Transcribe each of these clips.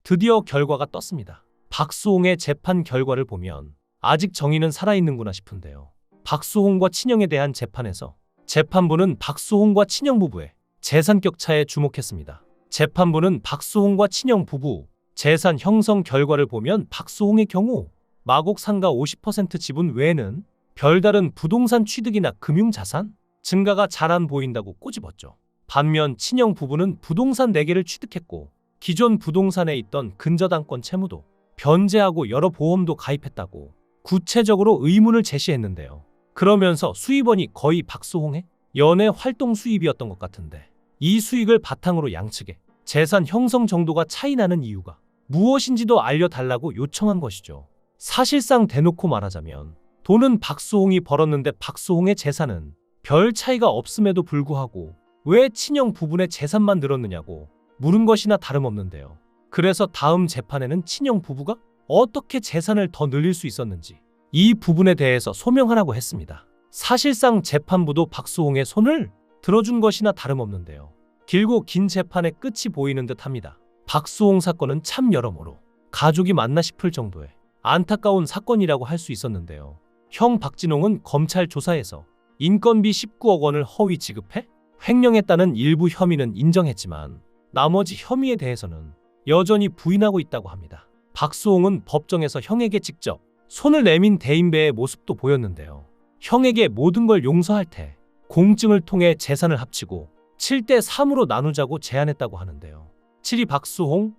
드디어 결과가 떴습니다. 박수홍의 재판 결과를 보면 아직 정의는 살아있는구나 싶은데요. 박수홍과 친형에 대한 재판에서 재판부는 박수홍과 친형 부부의 재산 격차에 주목했습니다. 재판부는 박수홍과 친형 부부 재산 형성 결과를 보면 박수홍의 경우 마곡 상가 50% 지분 외에는 별다른 부동산 취득이나 금융자산 증가가 잘 안 보인다고 꼬집었죠. 반면 친형 부부는 부동산 4개를 취득했고 기존 부동산에 있던 근저당권 채무도 변제하고 여러 보험도 가입했다고 구체적으로 의문을 제시했는데요. 그러면서 수입원이 거의 박수홍의 연애 활동 수입이었던 것 같은데 이 수익을 바탕으로 양측의 재산 형성 정도가 차이 나는 이유가 무엇인지도 알려달라고 요청한 것이죠. 사실상 대놓고 말하자면 돈은 박수홍이 벌었는데 박수홍의 재산은 별 차이가 없음에도 불구하고 왜 친형 부분의 재산만 늘었느냐고 물은 것이나 다름없는데요. 그래서 다음 재판에는 친형 부부가 어떻게 재산을 더 늘릴 수 있었는지 이 부분에 대해서 소명하라고 했습니다. 사실상 재판부도 박수홍의 손을 들어준 것이나 다름없는데요. 길고 긴 재판의 끝이 보이는 듯 합니다. 박수홍 사건은 참 여러모로 가족이 맞나 싶을 정도의 안타까운 사건이라고 할 수 있었는데요. 형 박진홍은 검찰 조사에서 인건비 19억 원을 허위 지급해 횡령했다는 일부 혐의는 인정했지만 나머지 혐의에 대해서는 여전히 부인하고 있다고 합니다. 박수홍은 법정에서 형에게 직접 손을 내민 대인배의 모습도 보였는데요. 형에게 모든 걸 용서할 테 공증을 통해 재산을 합치고 7대 3으로 나누자고 제안했다고 하는데요. 7이 박수홍,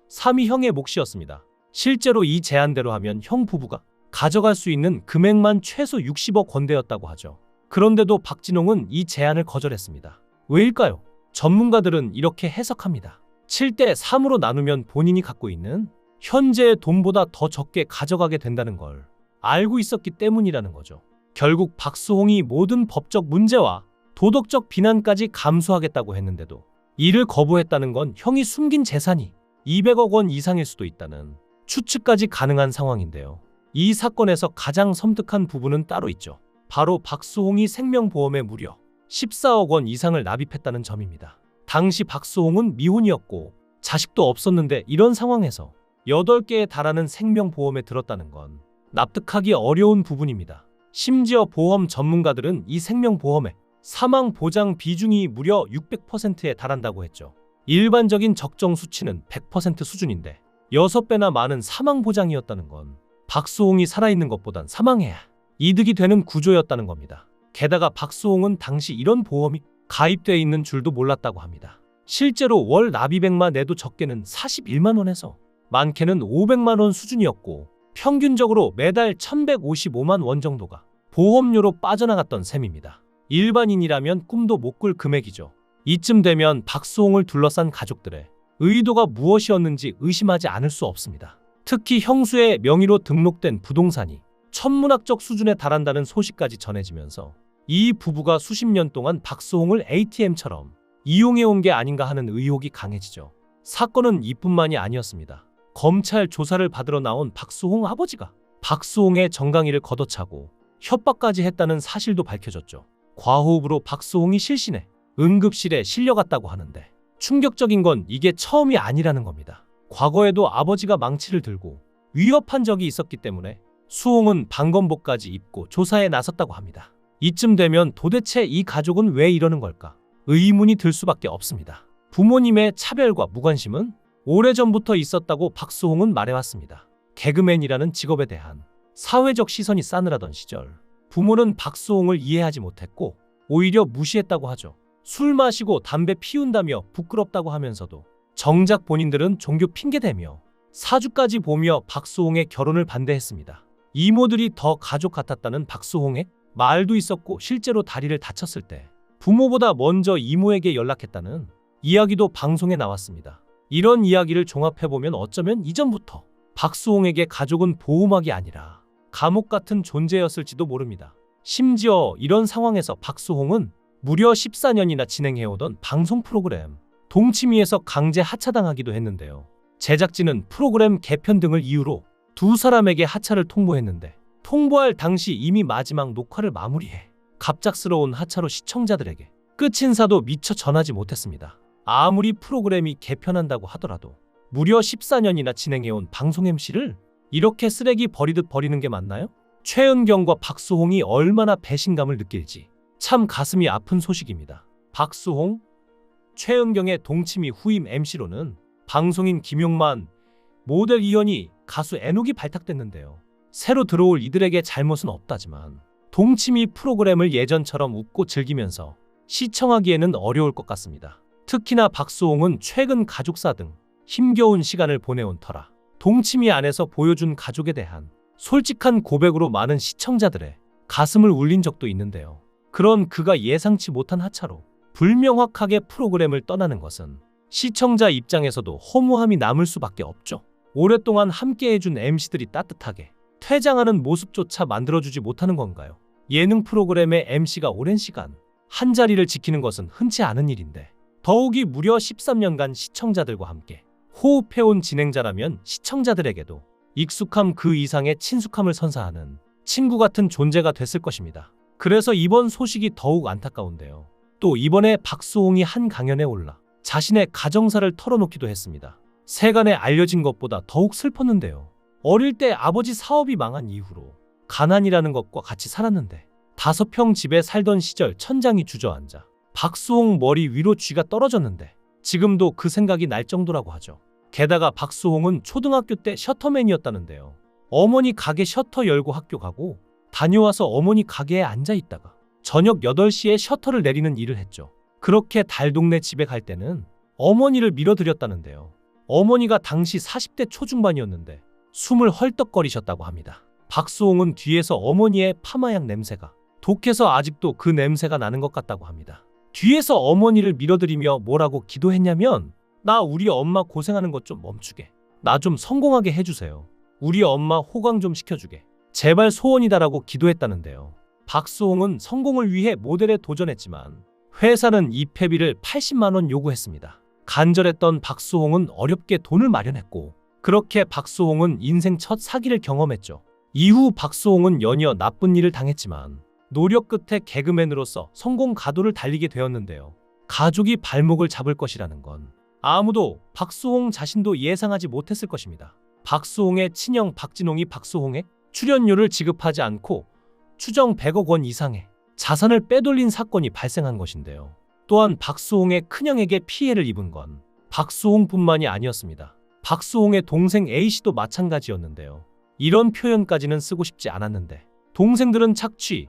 3이 형의 몫이었습니다. 실제로 이 제안대로 하면 형 부부가 가져갈 수 있는 금액만 최소 60억 원대였다고 하죠. 그런데도 박진홍은 이 제안을 거절했습니다. 왜일까요? 전문가들은 이렇게 해석합니다. 7대 3으로 나누면 본인이 갖고 있는 현재의 돈보다 더 적게 가져가게 된다는 걸 알고 있었기 때문이라는 거죠. 결국 박수홍이 모든 법적 문제와 도덕적 비난까지 감수하겠다고 했는데도 이를 거부했다는 건 형이 숨긴 재산이 200억 원 이상일 수도 있다는 추측까지 가능한 상황인데요. 이 사건에서 가장 섬뜩한 부분은 따로 있죠. 바로 박수홍이 생명보험에 무려 14억 원 이상을 납입했다는 점입니다. 당시 박수홍은 미혼이었고 자식도 없었는데 이런 상황에서 8개에 달하는 생명보험에 들었다는 건 납득하기 어려운 부분입니다. 심지어 보험 전문가들은 이 생명보험의 사망보장 비중이 무려 600%에 달한다고 했죠. 일반적인 적정 수치는 100% 수준인데 6배나 많은 사망보장이었다는 건 박수홍이 살아있는 것보단 사망해야 이득이 되는 구조였다는 겁니다. 게다가 박수홍은 당시 이런 보험이 가입되어 있는 줄도 몰랐다고 합니다. 실제로 월 납입액만 내도 적게는 41만 원에서 많게는 500만 원 수준이었고 평균적으로 매달 1155만 원 정도가 보험료로 빠져나갔던 셈입니다. 일반인이라면 꿈도 못 꿀 금액이죠. 이쯤 되면 박수홍을 둘러싼 가족들의 의도가 무엇이었는지 의심하지 않을 수 없습니다. 특히 형수의 명의로 등록된 부동산이 천문학적 수준에 달한다는 소식까지 전해지면서 이 부부가 수십 년 동안 박수홍을 ATM처럼 이용해온 게 아닌가 하는 의혹이 강해지죠. 사건은 이뿐만이 아니었습니다. 검찰 조사를 받으러 나온 박수홍 아버지가 박수홍의 정강이를 걷어차고 협박까지 했다는 사실도 밝혀졌죠. 과호흡으로 박수홍이 실신해 응급실에 실려갔다고 하는데 충격적인 건 이게 처음이 아니라는 겁니다. 과거에도 아버지가 망치를 들고 위협한 적이 있었기 때문에 수홍은 방검복까지 입고 조사에 나섰다고 합니다. 이쯤 되면 도대체 이 가족은 왜 이러는 걸까? 의문이 들 수밖에 없습니다. 부모님의 차별과 무관심은 오래전부터 있었다고 박수홍은 말해왔습니다. 개그맨이라는 직업에 대한 사회적 시선이 싸늘하던 시절 부모는 박수홍을 이해하지 못했고 오히려 무시했다고 하죠. 술 마시고 담배 피운다며 부끄럽다고 하면서도 정작 본인들은 종교 핑계대며 사주까지 보며 박수홍의 결혼을 반대했습니다. 이모들이 더 가족 같았다는 박수홍의 말도 있었고 실제로 다리를 다쳤을 때 부모보다 먼저 이모에게 연락했다는 이야기도 방송에 나왔습니다. 이런 이야기를 종합해보면 어쩌면 이전부터 박수홍에게 가족은 보호막이 아니라 감옥 같은 존재였을지도 모릅니다. 심지어 이런 상황에서 박수홍은 무려 14년이나 진행해오던 방송 프로그램 동치미에서 강제 하차당하기도 했는데요. 제작진은 프로그램 개편 등을 이유로 두 사람에게 하차를 통보했는데 통보할 당시 이미 마지막 녹화를 마무리해 갑작스러운 하차로 시청자들에게 끝 인사도 미처 전하지 못했습니다. 아무리 프로그램이 개편한다고 하더라도 무려 14년이나 진행해온 방송 MC를 이렇게 쓰레기 버리듯 버리는 게 맞나요? 최은경과 박수홍이 얼마나 배신감을 느낄지 참 가슴이 아픈 소식입니다. 박수홍, 최은경의 동치미 후임 MC로는 방송인 김용만, 모델 이현희, 가수 애녹이 발탁됐는데요. 새로 들어올 이들에게 잘못은 없다지만 동치미 프로그램을 예전처럼 웃고 즐기면서 시청하기에는 어려울 것 같습니다. 특히나 박수홍은 최근 가족사 등 힘겨운 시간을 보내온 터라 동치미 안에서 보여준 가족에 대한 솔직한 고백으로 많은 시청자들의 가슴을 울린 적도 있는데요. 그런 그가 예상치 못한 하차로 불명확하게 프로그램을 떠나는 것은 시청자 입장에서도 허무함이 남을 수밖에 없죠. 오랫동안 함께해준 MC들이 따뜻하게 퇴장하는 모습조차 만들어주지 못하는 건가요? 예능 프로그램의 MC가 오랜 시간 한 자리를 지키는 것은 흔치 않은 일인데 더욱이 무려 13년간 시청자들과 함께 호흡해온 진행자라면 시청자들에게도 익숙함 그 이상의 친숙함을 선사하는 친구 같은 존재가 됐을 것입니다. 그래서 이번 소식이 더욱 안타까운데요. 또 이번에 박수홍이 한 강연에 올라 자신의 가정사를 털어놓기도 했습니다. 세간에 알려진 것보다 더욱 슬펐는데요. 어릴 때 아버지 사업이 망한 이후로 가난이라는 것과 같이 살았는데 5평 집에 살던 시절 천장이 주저앉아 박수홍 머리 위로 쥐가 떨어졌는데 지금도 그 생각이 날 정도라고 하죠. 게다가 박수홍은 초등학교 때 셔터맨이었다는데요. 어머니 가게 셔터 열고 학교 가고 다녀와서 어머니 가게에 앉아 있다가 저녁 8시에 셔터를 내리는 일을 했죠. 그렇게 달동네 집에 갈 때는 어머니를 밀어드렸다는데요. 어머니가 당시 40대 초중반이었는데 숨을 헐떡거리셨다고 합니다. 박수홍은 뒤에서 어머니의 파마약 냄새가 독해서 아직도 그 냄새가 나는 것 같다고 합니다. 뒤에서 어머니를 밀어드리며 뭐라고 기도했냐면 나 우리 엄마 고생하는 것 좀 멈추게. 나 좀 성공하게 해주세요. 우리 엄마 호강 좀 시켜주게. 제발 소원이다라고 기도했다는데요. 박수홍은 성공을 위해 모델에 도전했지만 회사는 입회비를 80만 원 요구했습니다. 간절했던 박수홍은 어렵게 돈을 마련했고 그렇게 박수홍은 인생 첫 사기를 경험했죠. 이후 박수홍은 연이어 나쁜 일을 당했지만 노력 끝에 개그맨으로서 성공 가도를 달리게 되었는데요. 가족이 발목을 잡을 것이라는 건 아무도 박수홍 자신도 예상하지 못했을 것입니다. 박수홍의 친형 박진홍이 박수홍의 출연료를 지급하지 않고 추정 100억 원 이상의 자산을 빼돌린 사건이 발생한 것인데요. 또한 박수홍의 큰형에게 피해를 입은 건 박수홍뿐만이 아니었습니다. 박수홍의 동생 A씨도 마찬가지였는데요. 이런 표현까지는 쓰고 싶지 않았는데 동생들은 착취,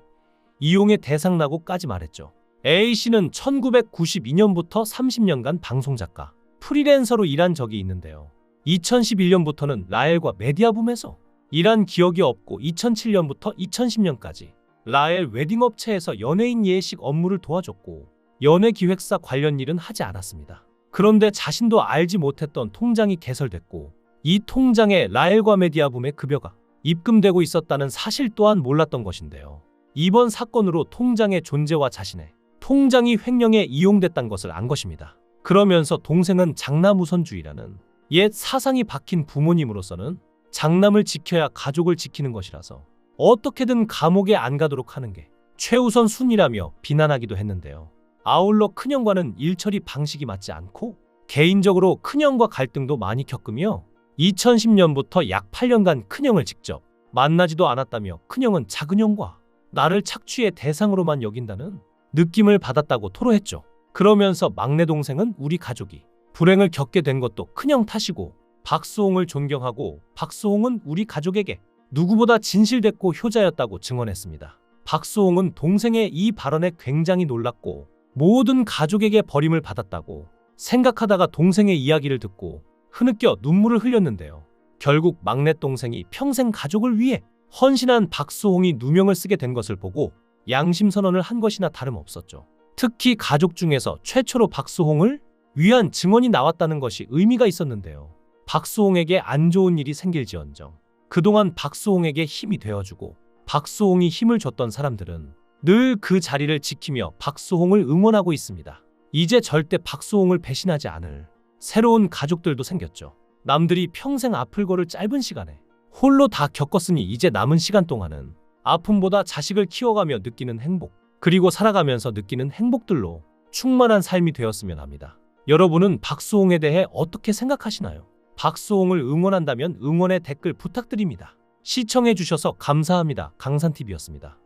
이용의 대상라고까지 말했죠. A씨는 1992년부터 30년간 방송작가, 프리랜서로 일한 적이 있는데요. 2011년부터는 라엘과 메디아붐에서 일한 기억이 없고 2007년부터 2010년까지 라엘 웨딩업체에서 연예인 예식 업무를 도와줬고 연예기획사 관련 일은 하지 않았습니다. 그런데 자신도 알지 못했던 통장이 개설됐고 이 통장에 라엘과 메디아붐의 급여가 입금되고 있었다는 사실 또한 몰랐던 것인데요. 이번 사건으로 통장의 존재와 자신의 통장이 횡령에 이용됐다는 것을 안 것입니다. 그러면서 동생은 장남우선주의라는 옛 사상이 박힌 부모님으로서는 장남을 지켜야 가족을 지키는 것이라서 어떻게든 감옥에 안 가도록 하는 게 최우선 순위라며 비난하기도 했는데요. 아울러 큰형과는 일처리 방식이 맞지 않고 개인적으로 큰형과 갈등도 많이 겪으며 2010년부터 약 8년간 큰형을 직접 만나지도 않았다며 큰형은 작은형과 나를 착취의 대상으로만 여긴다는 느낌을 받았다고 토로했죠. 그러면서 막내 동생은 우리 가족이 불행을 겪게 된 것도 큰형 탓이고 박수홍을 존경하고 박수홍은 우리 가족에게 누구보다 진실됐고 효자였다고 증언했습니다. 박수홍은 동생의 이 발언에 굉장히 놀랐고 모든 가족에게 버림을 받았다고 생각하다가 동생의 이야기를 듣고 흐느껴 눈물을 흘렸는데요. 결국 막내 동생이 평생 가족을 위해 헌신한 박수홍이 누명을 쓰게 된 것을 보고 양심 선언을 한 것이나 다름없었죠. 특히 가족 중에서 최초로 박수홍을 위한 증언이 나왔다는 것이 의미가 있었는데요. 박수홍에게 안 좋은 일이 생길지언정 그동안 박수홍에게 힘이 되어주고 박수홍이 힘을 줬던 사람들은 늘 그 자리를 지키며 박수홍을 응원하고 있습니다. 이제 절대 박수홍을 배신하지 않을 새로운 가족들도 생겼죠. 남들이 평생 아플 거를 짧은 시간에 홀로 다 겪었으니 이제 남은 시간 동안은 아픔보다 자식을 키워가며 느끼는 행복, 그리고 살아가면서 느끼는 행복들로 충만한 삶이 되었으면 합니다. 여러분은 박수홍에 대해 어떻게 생각하시나요? 박수홍을 응원한다면 응원의 댓글 부탁드립니다. 시청해주셔서 감사합니다. 강산TV였습니다.